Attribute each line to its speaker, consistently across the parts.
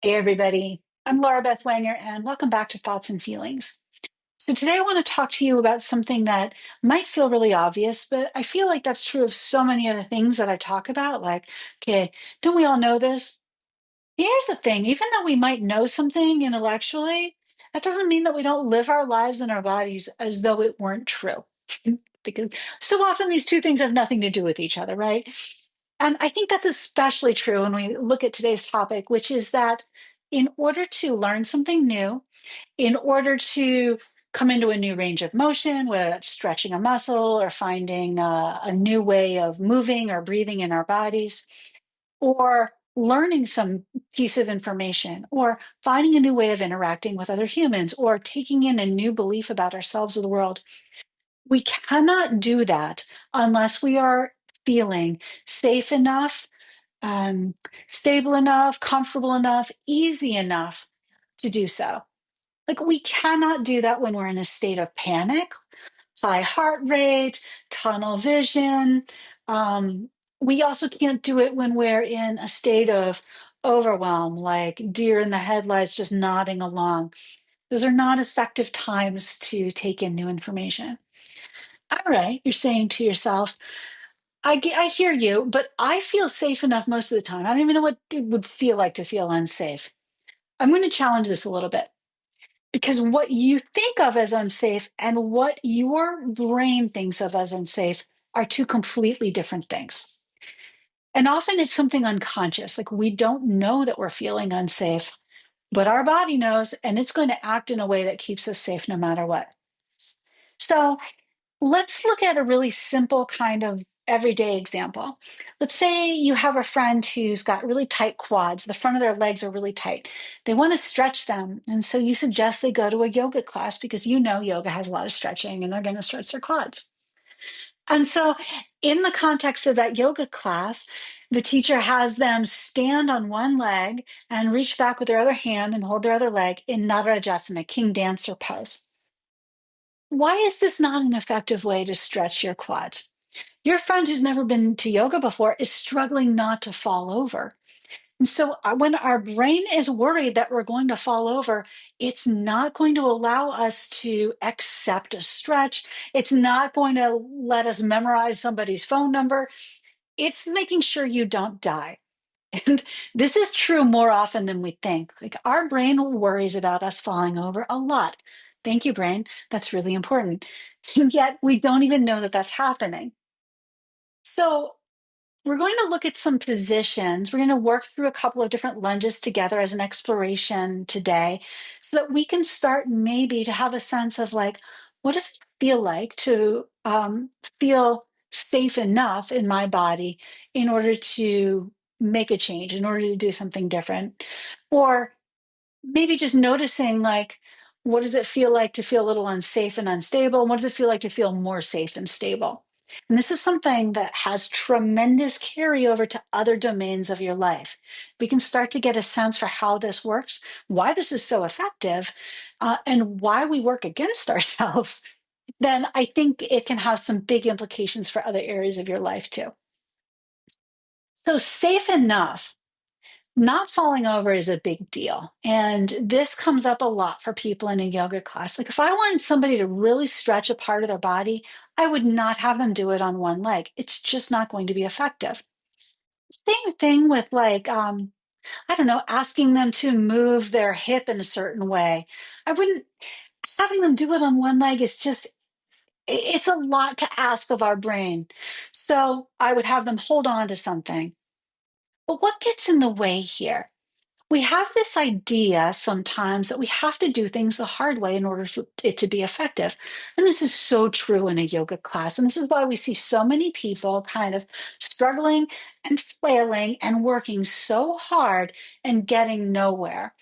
Speaker 1: Hey, everybody. I'm Laura Beth Wanger, and welcome back to Thoughts and Feelings. So, today I want to talk to you about something that might feel really obvious, but I feel like that's true of so many other things that I talk about. Like, okay, don't we all know this? Here's the thing, even though we might know something intellectually, that doesn't mean that we don't live our lives and our bodies as though it weren't true. Because so often these two things have nothing to do with each other, right? And I think that's especially true when we look at today's topic, which is that in order to learn something new, in order to come into a new range of motion, whether that's stretching a muscle or finding a new way of moving or breathing in our bodies, or learning some piece of information, or finding a new way of interacting with other humans, or taking in a new belief about ourselves or the world, we cannot do that unless we are feeling safe enough, um, stable enough, comfortable enough, easy enough to do so. Like, we cannot do that when we're in a state of panic, high heart rate, tunnel vision. Um, we also can't do it when we're in a state of overwhelm, like deer in the headlights, just nodding along. Those are not effective times to take in new information. All right, you're saying to yourself, I hear you, but I feel safe enough most of the time. I don't even know what it would feel like to feel unsafe. I'm going to challenge this a little bit because what you think of as unsafe and what your brain thinks of as unsafe are two completely different things. And often it's something unconscious, like we don't know that we're feeling unsafe, but our body knows, and it's going to act in a way that keeps us safe no matter what. So let's look at a really simple kind of everyday example. Let's say you have a friend who's got really tight quads. The front of their legs are really tight. They want to stretch them. And so you suggest they go to a yoga class because you know yoga has a lot of stretching and they're going to stretch their quads. And so, in the context of that yoga class, the teacher has them stand on one leg and reach back with their other hand and hold their other leg in Nadarajasana, king dancer pose. Why is this not an effective way to stretch your quads? Your friend who's never been to yoga before is struggling not to fall over. And so when our brain is worried that we're going to fall over, it's not going to allow us to accept a stretch. It's not going to let us memorize somebody's phone number. It's making sure you don't die. And this is true more often than we think. Like, our brain worries about us falling over a lot. Thank you, brain. That's really important. And yet we don't even know that that's happening. So we're going to look at some positions. We're going to work through a couple of different lunges together as an exploration today so that we can start maybe to have a sense of, like, what does it feel like to feel safe enough in my body in order to make a change, in order to do something different? Or maybe just noticing, like, what does it feel like to feel a little unsafe and unstable? And what does it feel like to feel more safe and stable? And this is something that has tremendous carryover to other domains of your life. We can start to get a sense for how this works, why this is so effective, and why we work against ourselves. Then I think it can have some big implications for other areas of your life too. So, safe enough, not falling over is a big deal. And this comes up a lot for people in a yoga class. Like, if I wanted somebody to really stretch a part of their body, I would not have them do it on one leg. It's just not going to be effective. Same thing with, like, I don't know, asking them to move their hip in a certain way. I wouldn't, having them do it on one leg is just, it's a lot to ask of our brain. So I would have them hold on to something. But what gets in the way here? We have this idea sometimes that we have to do things the hard way in order for it to be effective. And this is so true in a yoga class. And this is why we see so many people kind of struggling and flailing and working so hard and getting nowhere.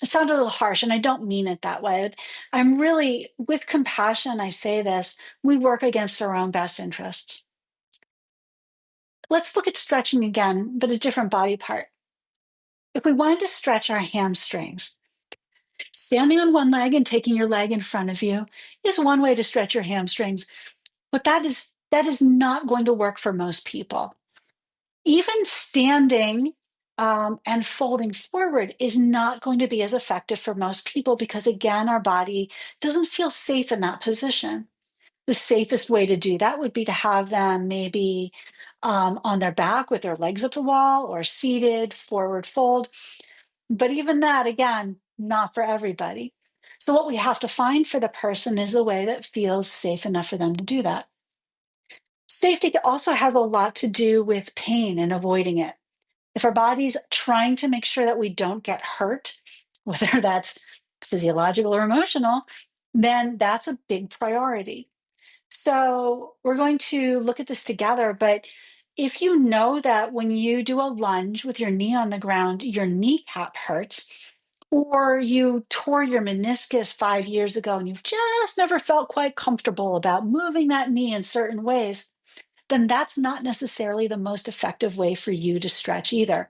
Speaker 1: It sounds a little harsh, and I don't mean it that way. I'm really, with compassion, I say this: we work against our own best interests. Let's look at stretching again, but a different body part. If we wanted to stretch our hamstrings, standing on one leg and taking your leg in front of you is one way to stretch your hamstrings, but that is not going to work for most people. Even standing and folding forward is not going to be as effective for most people because, again, our body doesn't feel safe in that position. The safest way to do that would be to have them maybe on their back with their legs up the wall or seated, forward fold. But even that, again, not for everybody. So, what we have to find for the person is a way that feels safe enough for them to do that. Safety also has a lot to do with pain and avoiding it. If our body's trying to make sure that we don't get hurt, whether that's physiological or emotional, then that's a big priority. So we're going to look at this together. But if you know that when you do a lunge with your knee on the ground, your kneecap hurts, or you tore your meniscus 5 years ago and you've just never felt quite comfortable about moving that knee in certain ways, then that's not necessarily the most effective way for you to stretch either.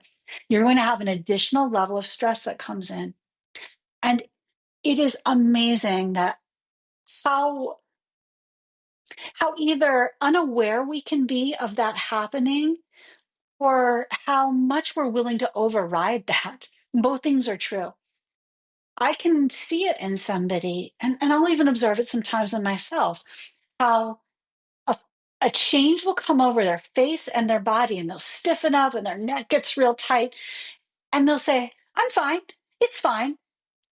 Speaker 1: You're going to have an additional level of stress that comes in. And it is amazing that how how either unaware we can be of that happening or how much we're willing to override that. Both things are true. I can see it in somebody, and I'll even observe it sometimes in myself, how a, a change will come over their face and their body, and they'll stiffen up and their neck gets real tight, and they'll say, I'm fine, it's fine.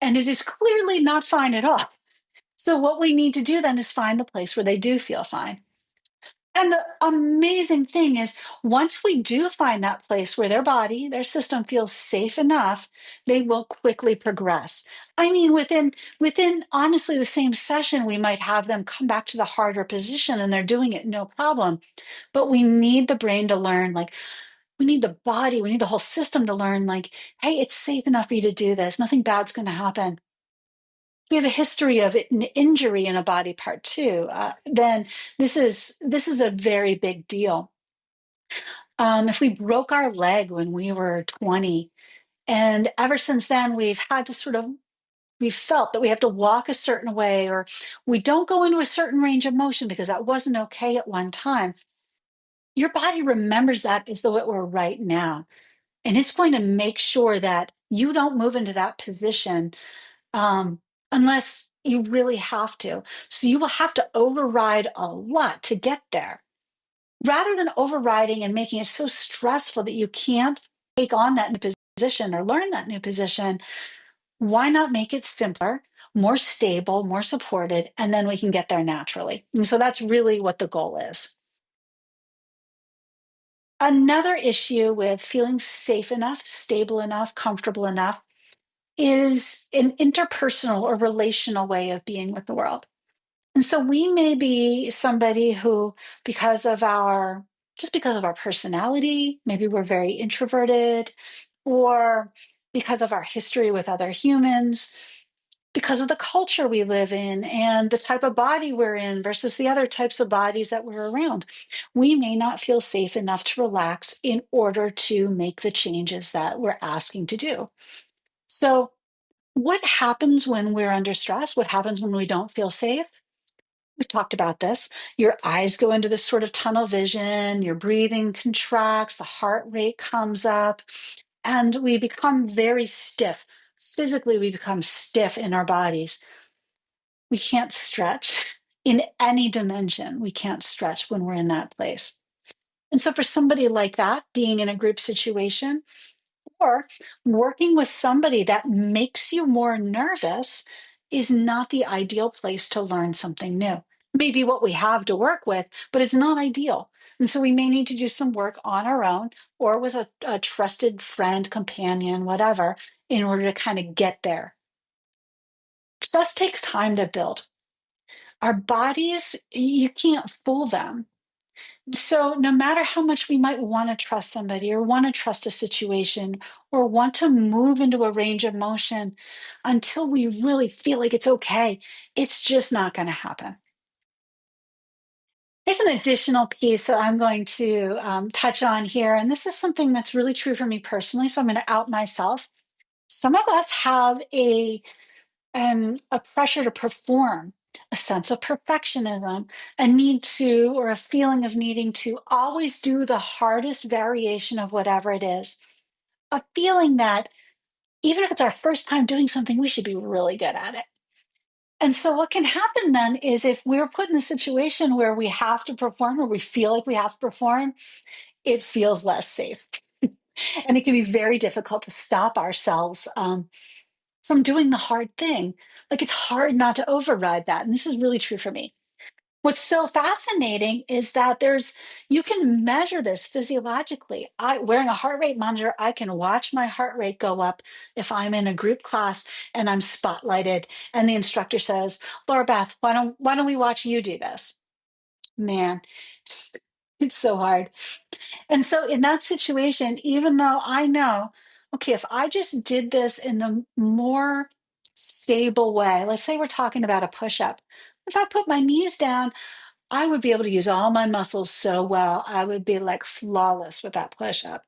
Speaker 1: And it is clearly not fine at all. So, what we need to do then is find the place where they do feel fine. And the amazing thing is, once we do find that place where their body, their system feels safe enough, they will quickly progress. I mean, within honestly the same session, we might have them come back to the harder position and they're doing it no problem. But we need the brain to learn, like, we need the body, we need the whole system to learn, like, hey, it's safe enough for you to do this. Nothing bad's going to happen. We have a history of an injury in a body part too, then this is a very big deal. If we broke our leg when we were 20, and ever since then we've had to we've felt that we have to walk a certain way, or we don't go into a certain range of motion because that wasn't okay at one time. Your body remembers that as though it were right now, and it's going to make sure that you don't move into that position um, unless you really have to. So you will have to override a lot to get there. Rather than overriding and making it so stressful that you can't take on that new position or learn that new position, why not make it simpler, more stable, more supported, and then we can get there naturally? And so that's really what the goal is. Another issue with feeling safe enough, stable enough, comfortable enough is an interpersonal or relational way of being with the world. And so we may be somebody who, because of our, just because of our personality, maybe we're very introverted, or because of our history with other humans, because of the culture we live in and the type of body we're in versus the other types of bodies that we're around, we may not feel safe enough to relax in order to make the changes that we're asking to do. So, what happens when we're under stress? What happens when we don't feel safe? We've talked about this. Your eyes go into this sort of tunnel vision, your breathing contracts, the heart rate comes up, and we become very stiff. Physically, we become stiff in our bodies. We can't stretch in any dimension. We can't stretch when we're in that place. And so, for somebody like that, being in a group situation, or working with somebody that makes you more nervous is not the ideal place to learn something new. Maybe what we have to work with, but it's not ideal. And so we may need to do some work on our own or with a trusted friend, companion, whatever, in order to kind of get there. Trust takes time to build. Our bodies, you can't fool them. So, no matter how much we might want to trust somebody or want to trust a situation or want to move into a range of motion until we really feel like it's okay, it's just not going to happen. There's an additional piece that I'm going to touch on here. And this is something that's really true for me personally. So, I'm going to out myself. Some of us have a pressure to perform, a sense of perfectionism, a need to, or a feeling of needing to always do the hardest variation of whatever it is. a feeling that even if it's our first time doing something, we should be really good at it. And so, what can happen then is if we're put in a situation where we have to perform or we feel like we have to perform, it feels less safe. And it can be very difficult to stop ourselves from doing the hard thing. Like it's hard not to override that. And this is really true for me. What's so fascinating is that you can measure this physiologically. Wearing a heart rate monitor, I can watch my heart rate go up if I'm in a group class and I'm spotlighted and the instructor says, Laura Beth, why don't we watch you do this? Man, it's so hard. And so in that situation, even though I know, okay, if I just did this in the more stable way, let's say we're talking about a push-up. If I put my knees down, I would be able to use all my muscles so well. I would be like flawless with that push-up.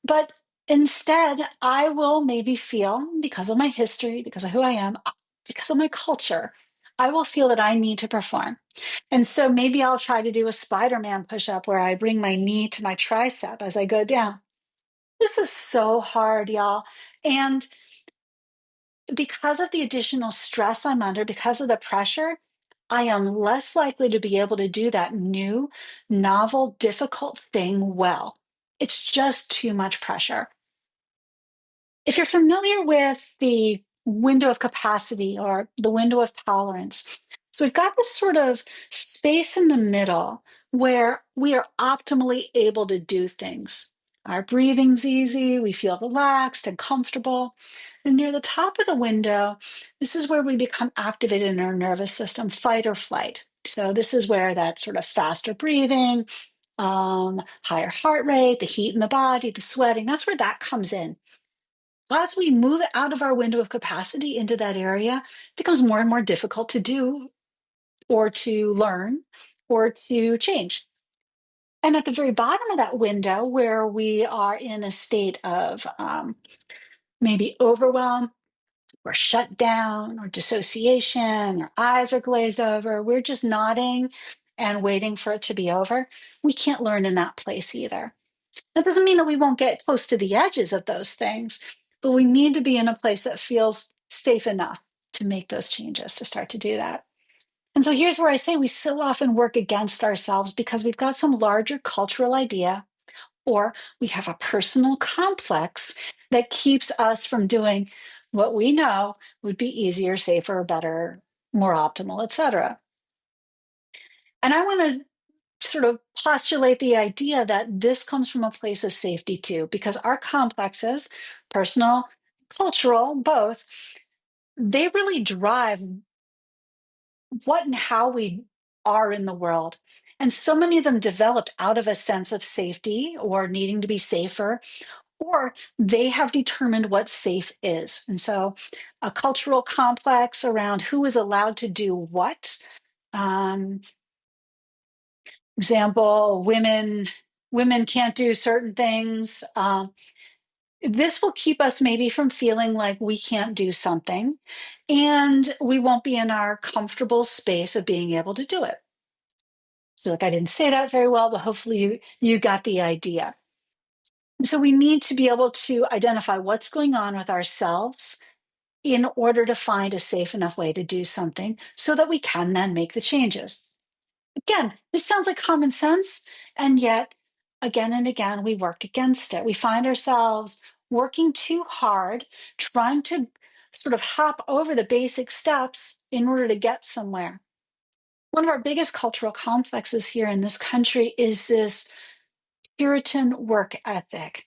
Speaker 1: But instead, I will maybe feel, because of my history, because of who I am, because of my culture, I will feel that I need to perform. And so maybe I'll try to do a Spider-Man push-up where I bring my knee to my tricep as I go down. This is so hard, y'all. And because of the additional stress I'm under, because of the pressure, I am less likely to be able to do that new, novel, difficult thing well. It's just too much pressure. If you're familiar with the window of capacity or the window of tolerance, so we've got this sort of space in the middle where we are optimally able to do things. Our breathing's easy, we feel relaxed and comfortable. And near the top of the window, this is where we become activated in our nervous system, fight or flight. So this is where that sort of faster breathing, higher heart rate, the heat in the body, the sweating, that's where that comes in. As we move out of our window of capacity into that area, it becomes more and more difficult to do or to learn or to change. And at the very bottom of that window, where we are in a state of maybe overwhelm or shut down or dissociation, our eyes are glazed over, we're just nodding and waiting for it to be over, we can't learn in that place either. That doesn't mean that we won't get close to the edges of those things, but we need to be in a place that feels safe enough to make those changes, to start to do that. And so here's where I say we so often work against ourselves because we've got some larger cultural idea, or we have a personal complex that keeps us from doing what we know would be easier, safer, better, more optimal, etc. And I want to sort of postulate the idea that this comes from a place of safety too, because our complexes, personal, cultural, both, they really drive what and how we are in the world. And so many of them developed out of a sense of safety or needing to be safer, or they have determined what safe is. And so a cultural complex around who is allowed to do what. Um, Example, women can't do certain things. This will keep us maybe from feeling like we can't do something, and we won't be in our comfortable space of being able to do it. So, like, I didn't say that very well, but hopefully you got the idea. So we need to be able to identify what's going on with ourselves in order to find a safe enough way to do something so that we can then make the changes. Again, this sounds like common sense, and yet again and again, we work against it. We find ourselves working too hard, trying to sort of hop over the basic steps in order to get somewhere. One of our biggest cultural complexes here in this country is this Puritan work ethic,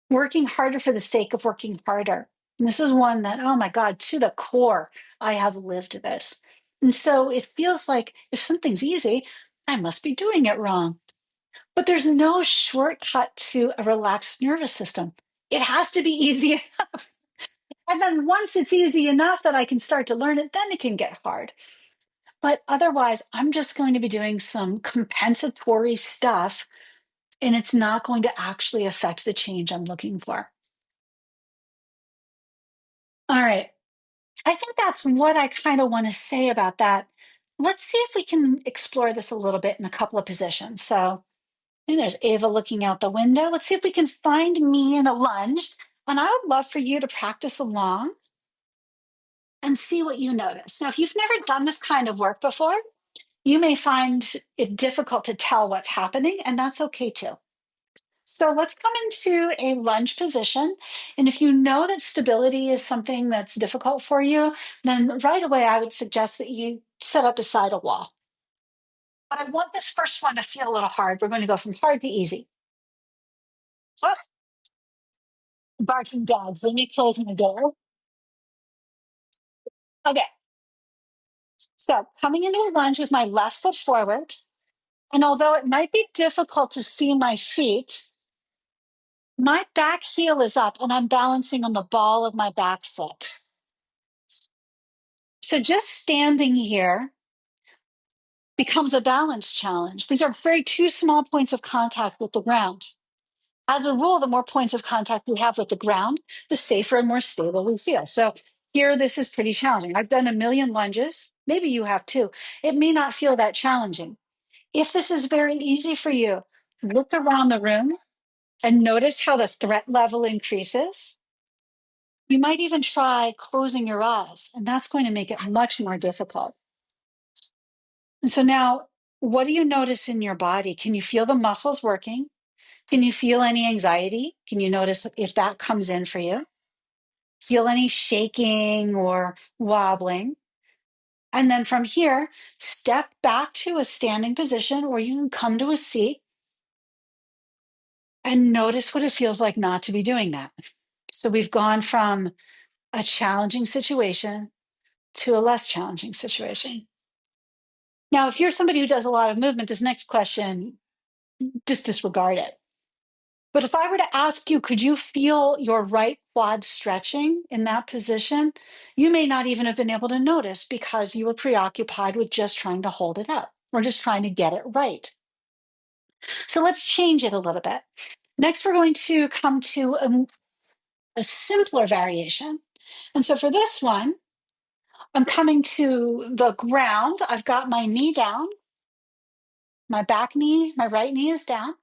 Speaker 1: working harder for the sake of working harder. And this is one that, oh my God, to the core, I have lived this. And so it feels like if something's easy, I must be doing it wrong. But there's no shortcut to a relaxed nervous system. It has to be easy enough. And then once it's easy enough that I can start to learn it, then it can get hard. But otherwise, I'm just going to be doing some compensatory stuff, and it's not going to actually affect the change I'm looking for. All right. I think that's what I kind of want to say about that. Let's see if we can explore this a little bit in a couple of positions. So, And there's Ava looking out the window. Let's see if we can find me in a lunge. And I would love for you to practice along and see what you notice. Now, if you've never done this kind of work before, you may find it difficult to tell what's happening, and that's okay too. So let's come into a lunge position. And if you know that stability is something that's difficult for you, then right away I would suggest that you set up beside a wall. But I want this first one to feel a little hard. We're going to go from hard to easy. Oh, barking dogs. Let me close my door. Okay. So coming into a lunge with my left foot forward. And although it might be difficult to see my feet, my back heel is up and I'm balancing on the ball of my back foot. So just standing here becomes a balance challenge. These are very two small points of contact with the ground. As a rule, the more points of contact we have with the ground, the safer and more stable we feel. So here, this is pretty challenging. I've done a million lunges. Maybe you have too. It may not feel that challenging. If this is very easy for you, look around the room and notice how the threat level increases. You might even try closing your eyes, and that's going to make it much more difficult. And so now, what do you notice in your body? Can you feel the muscles working? Can you feel any anxiety? Can you notice if that comes in for you? Feel any shaking or wobbling? And then from here, step back to a standing position, or you can come to a seat and notice what it feels like not to be doing that. So we've gone from a challenging situation to a less challenging situation. Now, if you're somebody who does a lot of movement, this next question, just disregard it. But if I were to ask you, could you feel your right quad stretching in that position? You may not even have been able to notice because you were preoccupied with just trying to hold it up or just trying to get it right. So let's change it a little bit. Next, we're going to come to a simpler variation. And so for this one, I'm coming to the ground. I've got my knee down, my back knee, my right knee is down,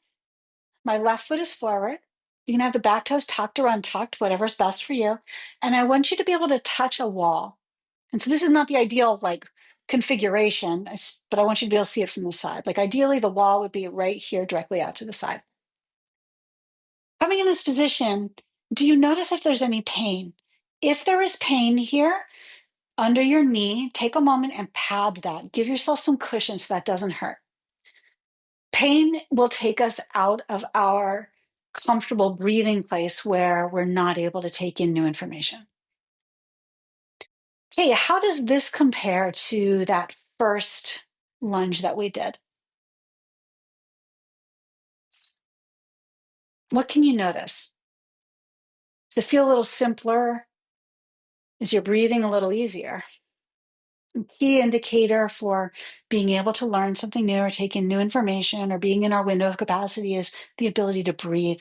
Speaker 1: my left foot is forward. You can have the back toes tucked or untucked, whatever's best for you. And I want you to be able to touch a wall. And so this is not the ideal like configuration, but I want you to be able to see it from the side. Like ideally, the wall would be right here, directly out to the side. Coming in this position, do you notice if there's any pain? If there is pain here under your knee, take a moment and pad that. Give yourself some cushion so that doesn't hurt. Pain will take us out of our comfortable breathing place where we're not able to take in new information. Okay, how does this compare to that first lunge that we did? What can you notice? Does it feel a little simpler? Is your breathing a little easier? A key indicator for being able to learn something new or take in new information or being in our window of capacity is the ability to breathe.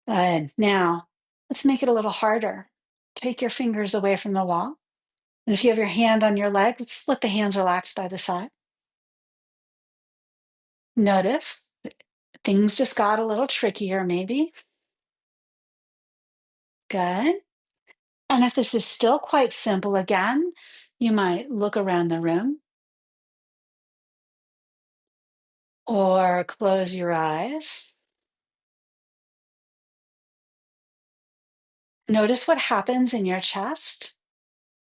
Speaker 1: Good. Now, let's make it a little harder. Take your fingers away from the wall. And if you have your hand on your leg, let's let the hands relax by the side. Notice things just got a little trickier, maybe. Good. And if this is still quite simple, again, you might look around the room or close your eyes. Notice what happens in your chest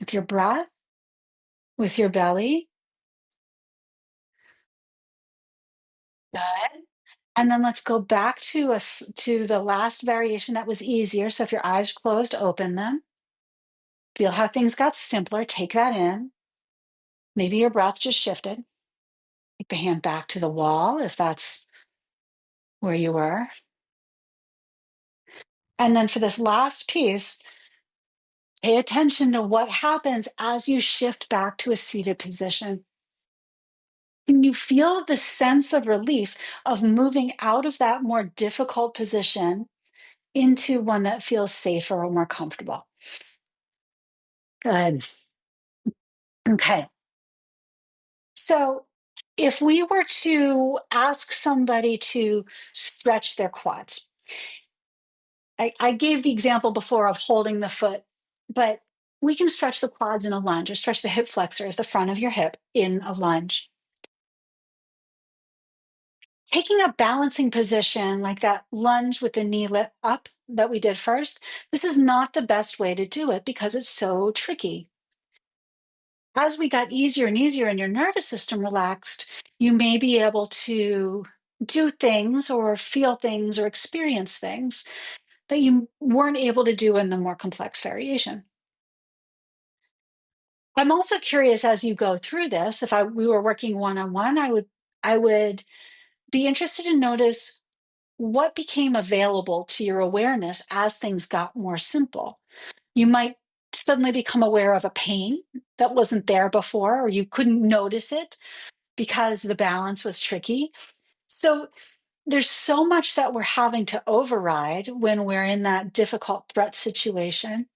Speaker 1: with your breath, with your belly. Good. And then let's go back to the last variation that was easier. So if your eyes closed, open them. Feel how things got simpler. Take that in. Maybe your breath just shifted. Take the hand back to the wall if that's where you were. And then for this last piece, pay attention to what happens as you shift back to a seated position. Can you feel the sense of relief of moving out of that more difficult position into one that feels safer or more comfortable? Good. Okay. So If we were to ask somebody to stretch their quads, I gave the example before of holding the foot, but we can stretch the quads in a lunge or stretch the hip flexors, the front of your hip, in a lunge. Taking a balancing position like that lunge with the knee lift up that we did first, this is not the best way to do it because it's so tricky. As we got easier and easier and your nervous system relaxed, you may be able to do things or feel things or experience things that you weren't able to do in the more complex variation. I'm also curious as you go through this, if we were working one-on-one, I would be interested to notice what became available to your awareness as things got more simple. You might suddenly become aware of a pain that wasn't there before, or you couldn't notice it because the balance was tricky. So there's so much that we're having to override when we're in that difficult threat situation.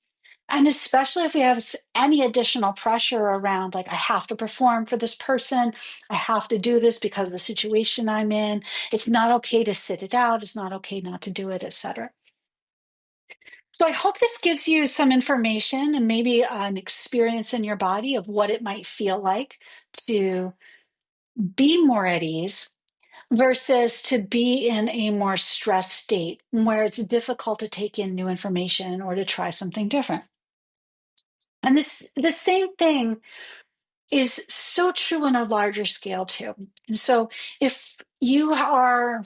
Speaker 1: And especially if we have any additional pressure around, like, I have to perform for this person, I have to do this because of the situation I'm in. It's not okay to sit it out. It's not okay not to do it, etc. So I hope this gives you some information and maybe an experience in your body of what it might feel like to be more at ease versus to be in a more stressed state where it's difficult to take in new information or to try something different. And the same thing is so true on a larger scale too. And so if you are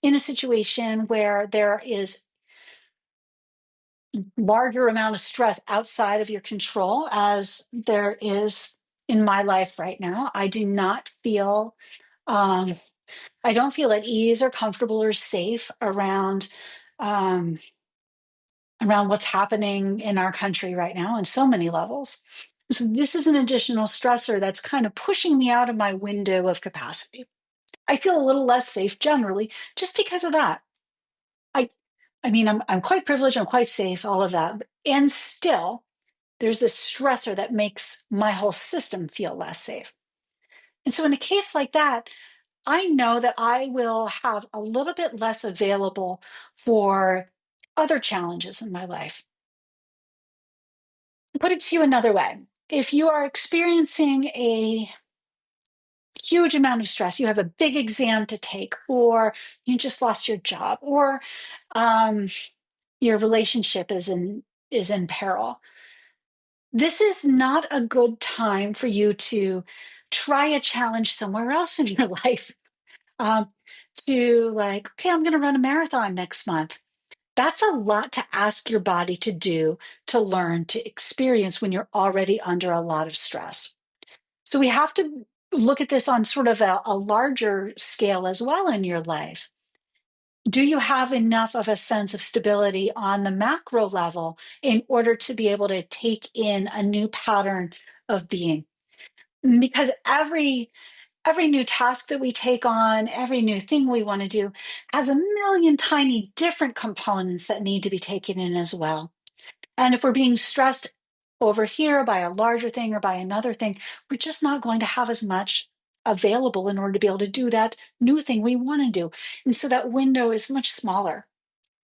Speaker 1: in a situation where there is larger amount of stress outside of your control, as there is in my life right now, um, I don't feel at ease or comfortable or safe um, around what's happening in our country right now on so many levels. So this is an additional stressor that's kind of pushing me out of my window of capacity. I feel a little less safe generally just because of that. I I mean, I'm quite privileged, I'm quite safe, all of that. And still, there's this stressor that makes my whole system feel less safe. And so in a case like that, I know that I will have a little bit less available for other challenges in my life. Put it to you another way. If you are experiencing a huge amount of stress, you have a big exam to take, or you just lost your job, or um, your relationship is in peril. This is not a good time for you to try a challenge somewhere else in your life. Um, to like, okay, I'm going to run a marathon next month. That's a lot to ask your body to do, to learn, to experience when you're already under a lot of stress. So we have to look at this on sort of a larger scale as well in your life. Do you have enough of a sense of stability on the macro level in order to be able to take in a new pattern of being? Because every new task that we take on, every new thing we want to do has a million tiny different components that need to be taken in as well. And if we're being stressed over here by a larger thing or by another thing, we're just not going to have as much available in order to be able to do that new thing we want to do. And so that window is much smaller.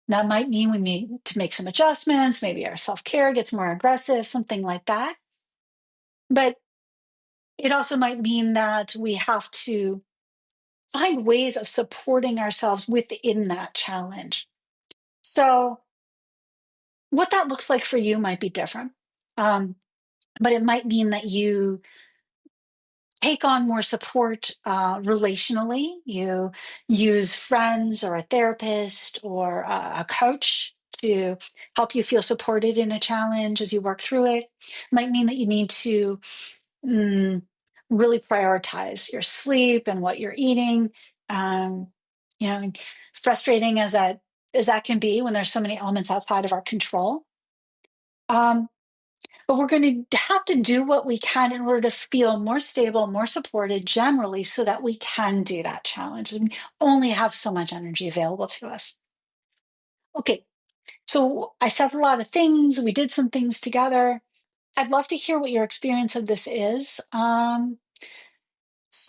Speaker 1: That might mean we need to make some adjustments. Maybe our self care gets more aggressive, something like that. But it also might mean that we have to find ways of supporting ourselves within that challenge. So, what that looks like for you might be different. Um, but it might mean that you take on more support relationally. You use friends or a therapist or a coach to help you feel supported in a challenge as you work through it. Might mean that you need to mm, really prioritize your sleep and what you're eating. Um, and frustrating as that can be when there's so many elements outside of our control. Um, but we're going to have to do what we can in order to feel more stable, more supported generally, so that we can do that challenge and only have so much energy available to us. Okay, so I said a lot of things. We did some things together. I'd love to hear what your experience of this is.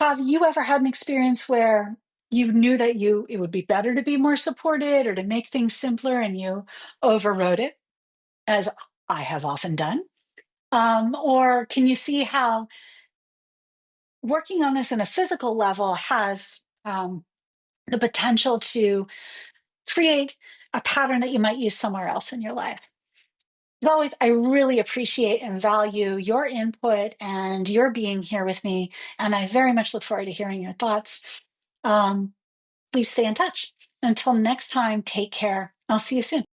Speaker 1: Have you ever had an experience where you knew that it would be better to be more supported or to make things simpler and you overrode it, as I have often done? Or can you see how working on this in a physical level has the potential to create a pattern that you might use somewhere else in your life? As always, I really appreciate and value your input and your being here with me. And I very much look forward to hearing your thoughts. Um, Please stay in touch. Until next time, take care. I'll see you soon.